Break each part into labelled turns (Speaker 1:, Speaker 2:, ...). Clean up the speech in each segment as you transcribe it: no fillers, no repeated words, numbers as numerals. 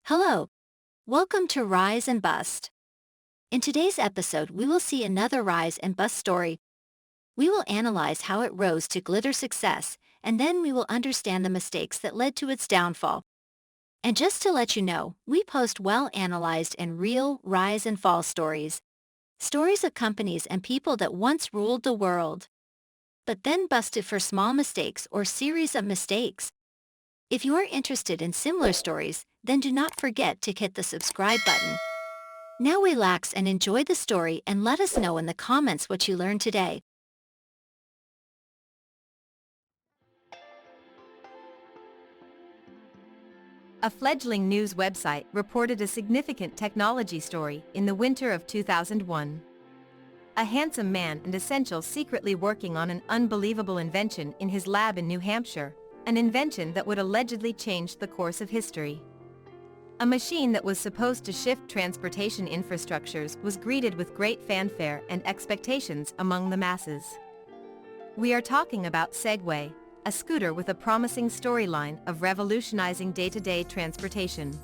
Speaker 1: Hello. Welcome to Rise and Bust. In today's episode, we will see another rise and bust story. We will analyze how it rose to glitter success, and then we will understand the mistakes that led to its downfall. And just to let you know, we post well-analyzed and real rise and fall stories. Stories of companies and people that once ruled the world, but then busted for small mistakes or series of mistakes. If you are interested in similar stories, then do not forget to hit the subscribe button. Now relax and enjoy the story and let us know in the comments what you learned today.
Speaker 2: A fledgling news website reported a significant technology story in the winter of 2001. A handsome man and essential secretly working on an unbelievable invention in his lab in New Hampshire, an invention that would allegedly change the course of history. A machine that was supposed to shift transportation infrastructures was greeted with great fanfare and expectations among the masses. We are talking about Segway, a scooter with a promising storyline of revolutionizing day-to-day transportation.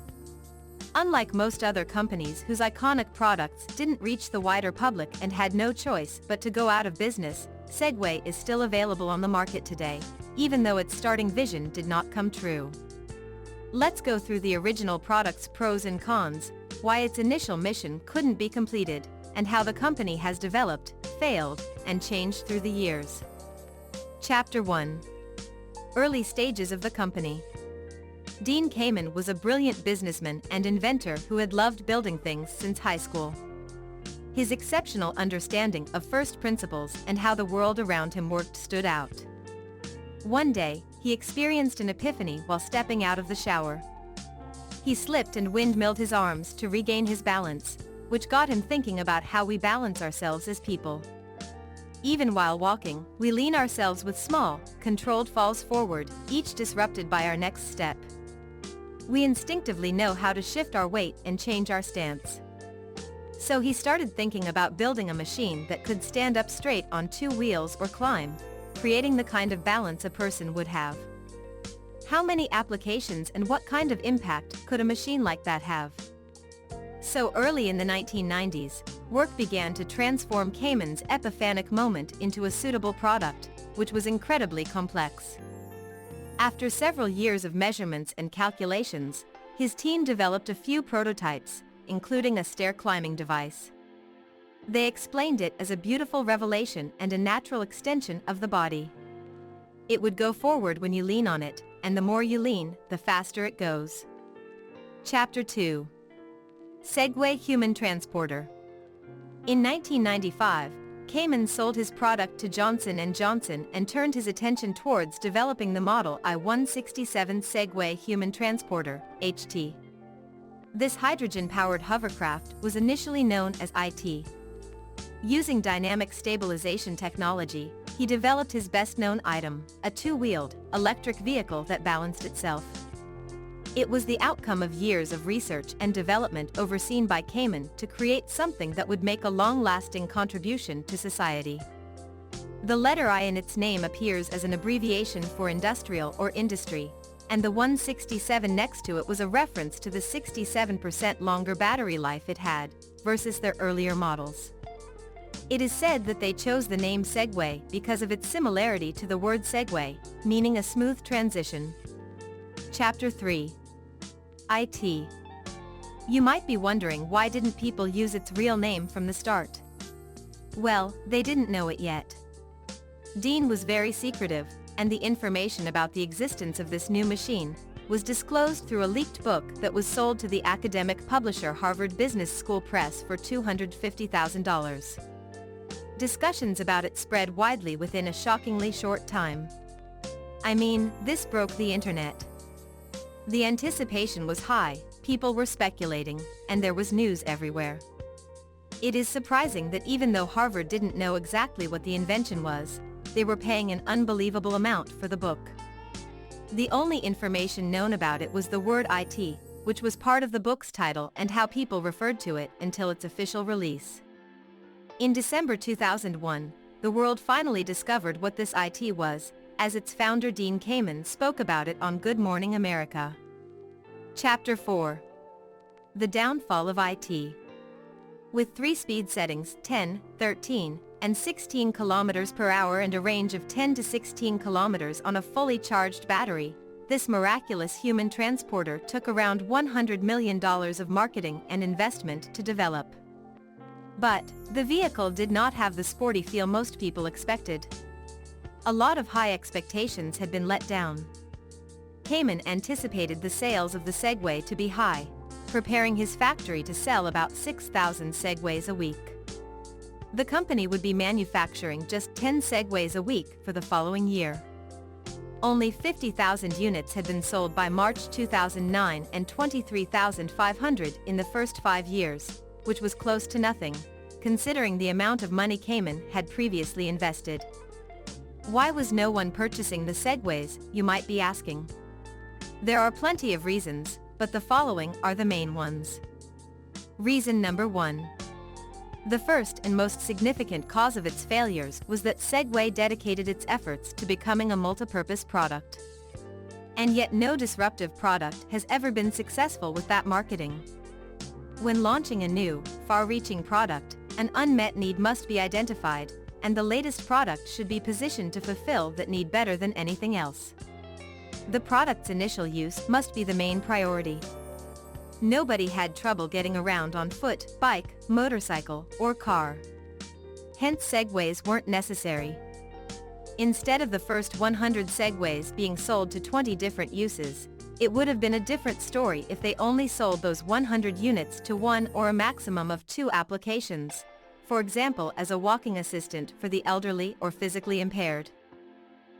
Speaker 2: Unlike most other companies whose iconic products didn't reach the wider public and had no choice but to go out of business, Segway is still available on the market today, even though its starting vision did not come true. Let's go through the original product's pros and cons, why its initial mission couldn't be completed, and how the company has developed, failed, and changed through the years. Chapter 1. Early stages of the company. Dean Kamen was a brilliant businessman and inventor who had loved building things since high school. His exceptional understanding of first principles and how the world around him worked stood out. One day, he experienced an epiphany while stepping out of the shower. He slipped and windmilled his arms to regain his balance, which got him thinking about how we balance ourselves as people. Even while walking, we lean ourselves with small, controlled falls forward, each disrupted by our next step. We instinctively know how to shift our weight and change our stance. So he started thinking about building a machine that could stand up straight on two wheels or climb, creating the kind of balance a person would have. How many applications and what kind of impact could a machine like that have? So early in the 1990s, work began to transform Kamen's epiphanic moment into a suitable product, which was incredibly complex. After several years of measurements and calculations, his team developed a few prototypes, including a stair-climbing device. They explained it as a beautiful revelation and a natural extension of the body. It would go forward when you lean on it, and the more you lean, the faster it goes. Chapter 2. Segway Human Transporter. In 1995, Kamen sold his product to Johnson & Johnson and turned his attention towards developing the Model I-167 Segway Human Transporter, HT. This hydrogen-powered hovercraft was initially known as IT. Using dynamic stabilization technology, he developed his best-known item, a two-wheeled, electric vehicle that balanced itself. It was the outcome of years of research and development overseen by Kamen to create something that would make a long-lasting contribution to society. The letter I in its name appears as an abbreviation for industrial or industry, and the 167 next to it was a reference to the 67% longer battery life it had, versus their earlier models. It is said that they chose the name Segway because of its similarity to the word segue, meaning a smooth transition. Chapter 3. IT. You might be wondering why didn't people use its real name from the start? Well, they didn't know it yet. Dean was very secretive, and the information about the existence of this new machine was disclosed through a leaked book that was sold to the academic publisher Harvard Business School Press for $250,000. Discussions about it spread widely within a shockingly short time. I mean, this broke the internet. The anticipation was high, people were speculating, and there was news everywhere. It is surprising that even though Harvard didn't know exactly what the invention was, they were paying an unbelievable amount for the book. The only information known about it was the word IT, which was part of the book's title and how people referred to it until its official release. In December 2001, the world finally discovered what this IT was, as its founder Dean Kamen spoke about it on Good Morning America. Chapter 4. The Downfall of IT. With 3 speed settings, 10, 13, and 16 km per hour and a range of 10 to 16 km on a fully charged battery, this miraculous human transporter took around $100 million of marketing and investment to develop. But, the vehicle did not have the sporty feel most people expected. A lot of high expectations had been let down. Kamen anticipated the sales of the Segway to be high, preparing his factory to sell about 6,000 Segways a week. The company would be manufacturing just 10 Segways a week for the following year. Only 50,000 units had been sold by March 2009 and 23,500 in the first 5 years, which was close to nothing, considering the amount of money Kamen had previously invested. Why was no one purchasing the Segways, you might be asking? There are plenty of reasons, but the following are the main ones. Reason number 1. The first and most significant cause of its failures was that Segway dedicated its efforts to becoming a multipurpose product. And yet no disruptive product has ever been successful with that marketing. When launching a new, far-reaching product, an unmet need must be identified, and the latest product should be positioned to fulfill that need better than anything else. The product's initial use must be the main priority. Nobody had trouble getting around on foot, bike, motorcycle, or car. Hence Segways weren't necessary. Instead of the first 100 Segways being sold to 20 different uses, it would have been a different story if they only sold those 100 units to 1 or a maximum of 2 applications, for example as a walking assistant for the elderly or physically impaired.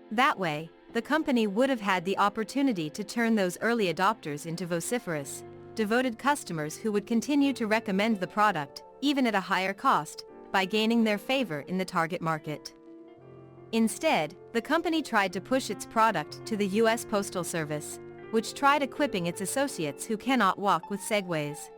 Speaker 2: That way, the company would have had the opportunity to turn those early adopters into vociferous, devoted customers who would continue to recommend the product, even at a higher cost, by gaining their favor in the target market. Instead, the company tried to push its product to the U.S. Postal Service, which tried equipping its associates who cannot walk with Segways.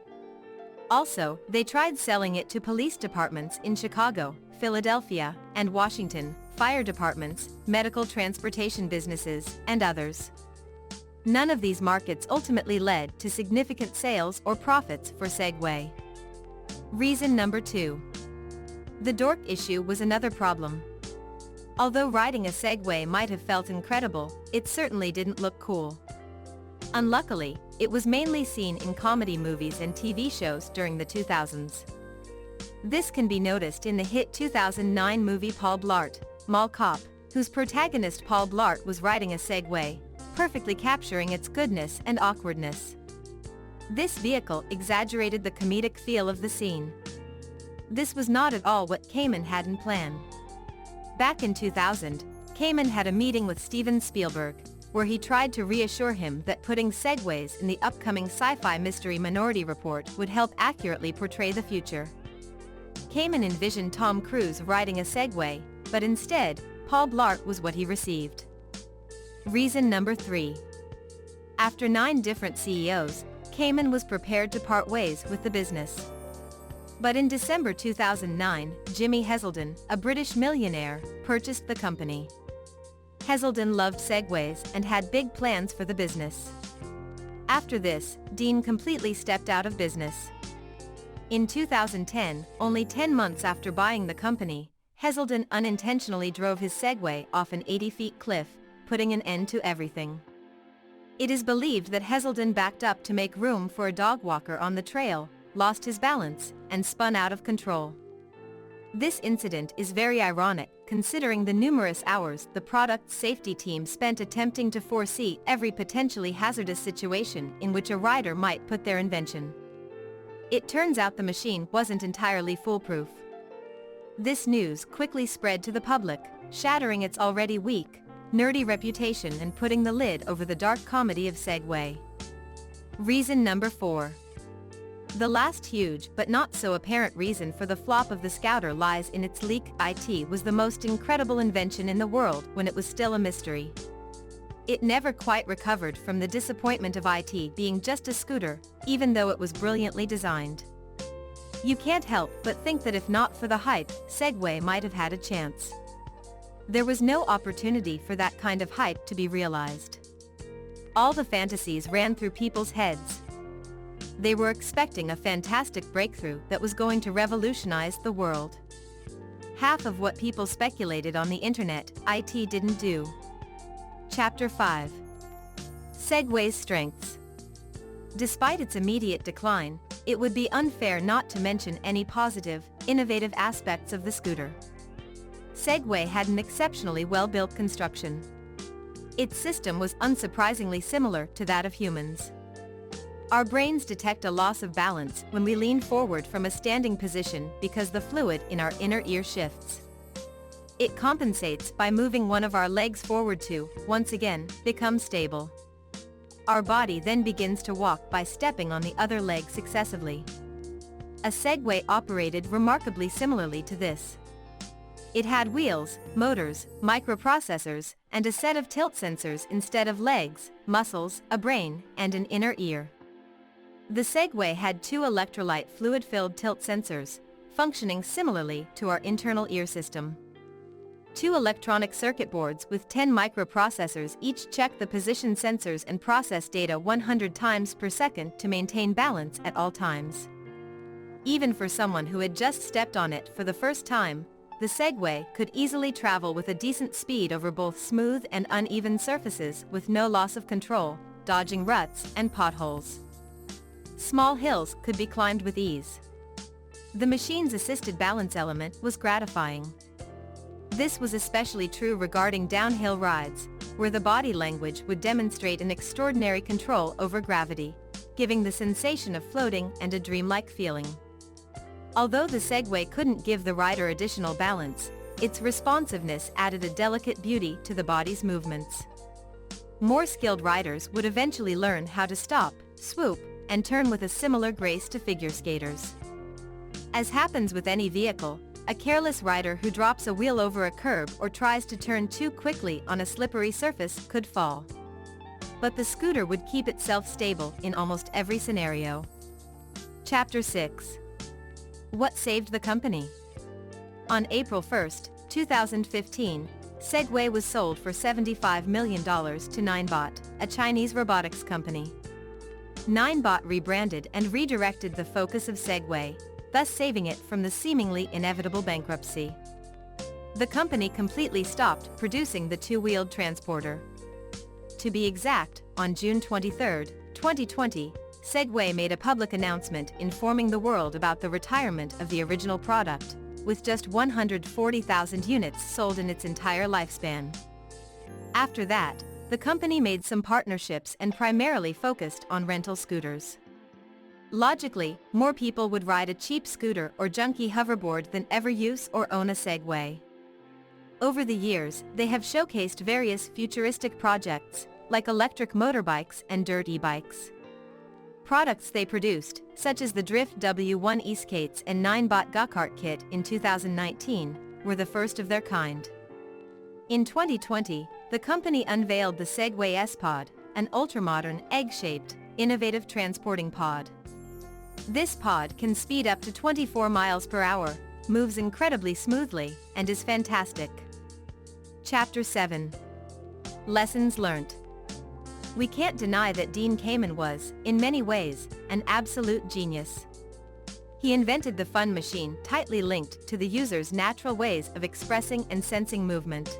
Speaker 2: Also, they tried selling it to police departments in Chicago, Philadelphia, and Washington, fire departments, medical transportation businesses, and others. None of these markets ultimately led to significant sales or profits for Segway. Reason number 2. The dork issue was another problem. Although riding a Segway might have felt incredible, it certainly didn't look cool. Unluckily, it was mainly seen in comedy movies and TV shows during the 2000s. This can be noticed in the hit 2009 movie Paul Blart, Mall Cop, whose protagonist Paul Blart was riding a Segway, perfectly capturing its goodness and awkwardness. This vehicle exaggerated the comedic feel of the scene. This was not at all what Kamen had in plan. Back in 2000, Kamen had a meeting with Steven Spielberg, where he tried to reassure him that putting Segways in the upcoming sci-fi mystery Minority Report would help accurately portray the future. Kamen envisioned Tom Cruise riding a Segway, but instead, Paul Blart was what he received. Reason number 3. After 9 different CEOs, Kamen was prepared to part ways with the business. But in December 2009, Jimmy Heselden, a British millionaire, purchased the company. Heselden loved Segways and had big plans for the business. After this, Dean completely stepped out of business. In 2010, only 10 months after buying the company, Heselden unintentionally drove his Segway off an 80-foot cliff, putting an end to everything. It is believed that Heselden backed up to make room for a dog walker on the trail, lost his balance, and spun out of control. This incident is very ironic, considering the numerous hours the product's safety team spent attempting to foresee every potentially hazardous situation in which a rider might put their invention. It turns out the machine wasn't entirely foolproof. This news quickly spread to the public, shattering its already weak, nerdy reputation and putting the lid over the dark comedy of Segway. Reason number 4. The last huge but not so apparent reason for the flop of the Scouter lies in its leak. IT was the most incredible invention in the world when it was still a mystery. It never quite recovered from the disappointment of IT being just a scooter, even though it was brilliantly designed. You can't help but think that if not for the hype, Segway might have had a chance. There was no opportunity for that kind of hype to be realized. All the fantasies ran through people's heads. They were expecting a fantastic breakthrough that was going to revolutionize the world. Half of what people speculated on the internet, IT didn't do. Chapter 5. Segway's strengths. Despite its immediate decline, it would be unfair not to mention any positive, innovative aspects of the scooter. Segway had an exceptionally well-built construction. Its system was unsurprisingly similar to that of humans. Our brains detect a loss of balance when we lean forward from a standing position because the fluid in our inner ear shifts. It compensates by moving one of our legs forward to, once again, become stable. Our body then begins to walk by stepping on the other leg successively. A Segway operated remarkably similarly to this. It had wheels, motors, microprocessors, and a set of tilt sensors instead of legs, muscles, a brain, and an inner ear. The Segway had 2 electrolyte fluid-filled tilt sensors, functioning similarly to our internal ear system. 2 electronic circuit boards with 10 microprocessors each check the position sensors and process data 100 times per second to maintain balance at all times. Even for someone who had just stepped on it for the first time, the Segway could easily travel with a decent speed over both smooth and uneven surfaces with no loss of control, dodging ruts and potholes. Small hills could be climbed with ease. The machine's assisted balance element was gratifying. This was especially true regarding downhill rides, where the body language would demonstrate an extraordinary control over gravity, giving the sensation of floating and a dreamlike feeling. Although the Segway couldn't give the rider additional balance, its responsiveness added a delicate beauty to the body's movements. More skilled riders would eventually learn how to stop, swoop, and turn with a similar grace to figure skaters. As happens with any vehicle, a careless rider who drops a wheel over a curb or tries to turn too quickly on a slippery surface could fall. But the scooter would keep itself stable in almost every scenario. Chapter 6. What saved the company? On April 1, 2015, Segway was sold for $75 million to Ninebot, a Chinese robotics company. Ninebot rebranded and redirected the focus of Segway, thus saving it from the seemingly inevitable bankruptcy. The company completely stopped producing the 2-wheeled transporter. To be exact, on June 23, 2020, Segway made a public announcement informing the world about the retirement of the original product, with just 140,000 units sold in its entire lifespan. After that, the company made some partnerships and primarily focused on rental scooters. Logically, more people would ride a cheap scooter or junky hoverboard than ever use or own a Segway. Over the years, they have showcased various futuristic projects, like electric motorbikes and dirt e-bikes. Products they produced, such as the Drift W1 e-skates and Ninebot Go-Kart kit in 2019, were the first of their kind. In 2020, the company unveiled the SEGWAY'S pod, an ultramodern, egg-shaped, innovative transporting pod. This pod can speed up to 24 miles per hour, moves incredibly smoothly, and is fantastic. Chapter 7. Lessons learned. We can't deny that Dean Kamen was, in many ways, an absolute genius. He invented the fun machine tightly linked to the user's natural ways of expressing and sensing movement.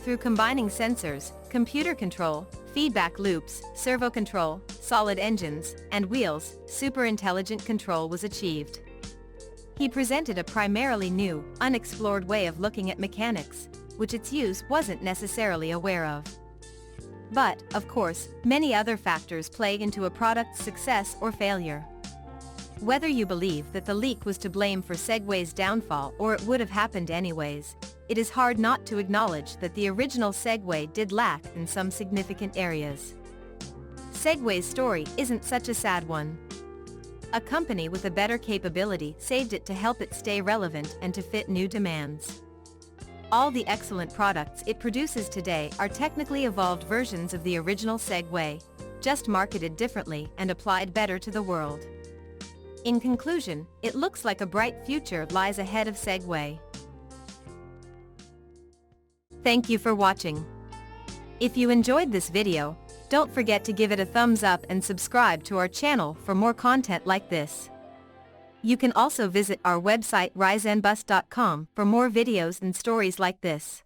Speaker 2: Through combining sensors, computer control, feedback loops, servo control, solid engines, and wheels, super intelligent control was achieved. He presented a primarily new, unexplored way of looking at mechanics, which its use wasn't necessarily aware of. But, of course, many other factors play into a product's success or failure. Whether you believe that the leak was to blame for Segway's downfall or it would have happened anyways, it is hard not to acknowledge that the original Segway did lack in some significant areas. Segway's story isn't such a sad one. A company with a better capability saved it to help it stay relevant and to fit new demands. All the excellent products it produces today are technically evolved versions of the original Segway, just marketed differently and applied better to the world. In conclusion, it looks like a bright future lies ahead of Segway. Thank you for watching. If you enjoyed this video, don't forget to give it a thumbs up and subscribe to our channel for more content like this. You can also visit our website riseandbust.com for more videos and stories like this.